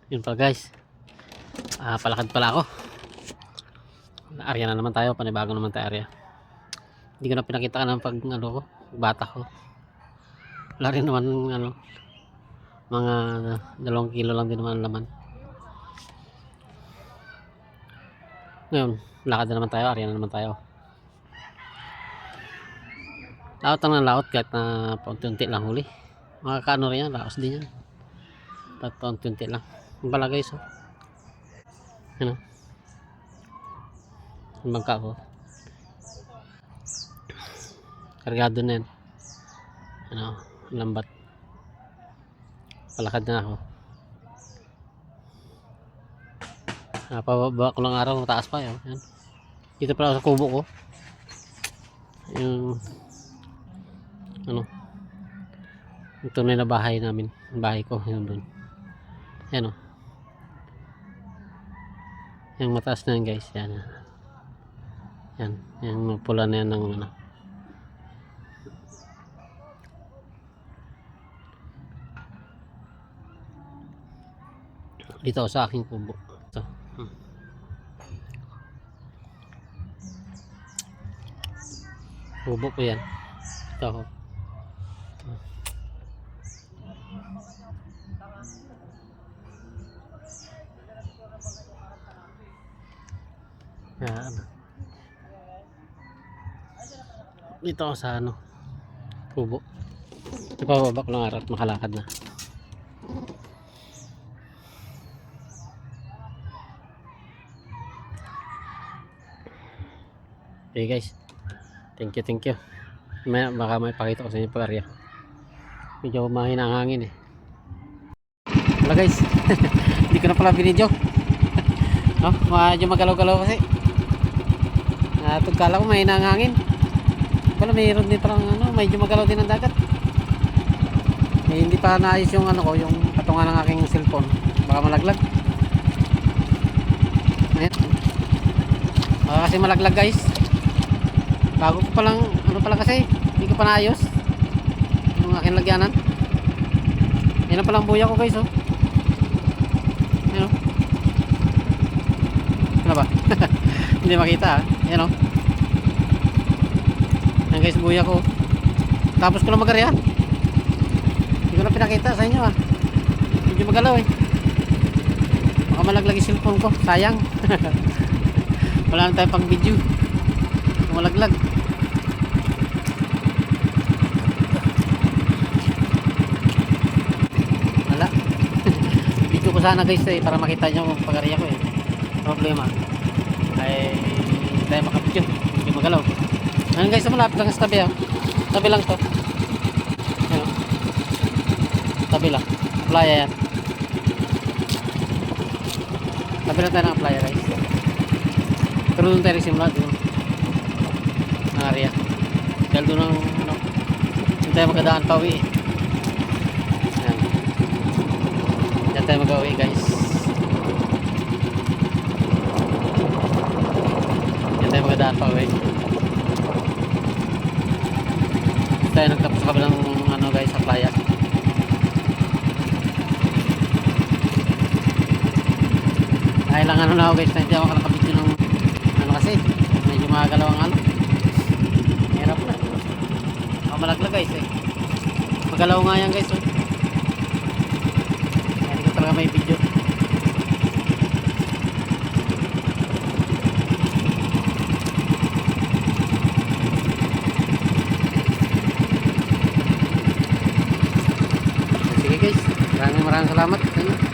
Yun pala guys, palakad pala ako. Area na naman tayo, panibago naman tayo area. Hindi ko na pinakita ka ng pag ko, bata ko. Wala rin naman mga 2 kilo lang din naman ang laman. Ngayon, lakad na naman tayo, area na naman tayo. Laot lang ng laot kahit na paunti-unti lang huli. Mga kaano rin yan, laos din yan. Paunti-unti lang. Yung pala guys, oh. Ano? Yung bangka ko. Kargado na yan. Ano, lambat. Palakad na ako. Pababa ko lang araw, mataas pa yun. Yan. Dito pala sa kubo ko. Yung yung tunay na bahay namin, bahay ko, yun doon. Yan o. Yung mataas na yan guys, yan. Yan, yung pula na yan ng dito sa aking kubo. Ito. Kubo ko yan. Ito ako. Yan. Dito ako sa kubo. Ipababa ko lang araw at makalakad na. Okay guys, thank you. Baka may pakita ko sa inyo pag-area. Medyo mahina ang hangin eh. Wala guys, hindi ko na pala binidyo. Medyo magalaw-galaw kasi. Tugkala ko mahina ang hangin. Wala, mayroon din parang medyo magalaw din ang dagat. Hindi pa naayos yung yung patungan ng aking cellphone. Baka malaglag. Ayan. Baka kasi malaglag guys. Bago ko palang pala kasi hindi ko pa naayos yung aking lagyanan. Yan palang buya ko guys, oh. Yan, oh. Ano ba? Hindi makita, yan, oh. Yan guys, buya ko. Tapos ko lang mag-area. Hindi ko na pinakita sa inyo, medyo magalaw eh. Baka malaglag yung cellphone ko, sayang. Wala na tayo pang video. Malaglag. Wala. Video ko sana guys para makita nyo yung pag-area ko eh. Problema ay hindi tayo makapidyo, hindi magalaw. Ayun guys, malapit lang sa tabi, tabi lang to. Ayun. Tabi lang, playa yan. Tabi lang tayo ng playa guys. Pero doon tayo simula doon area dahil doon ang hindi tayo magkadaan pa uwi. Yan, yan tayo mag-uwi guys. Yan tayo magkadaan pa uwi. Tayo nagtapos sa kabilang guys sa playa. Ay lang na ako guys, na hindi ako nakabidyo ng kasi medyo magagalaw ang hirap na. Malaglag guys eh. Magalaw nga yan guys, oh. Hindi ko talaga may video. Sige guys, maraming salamat sa inyo.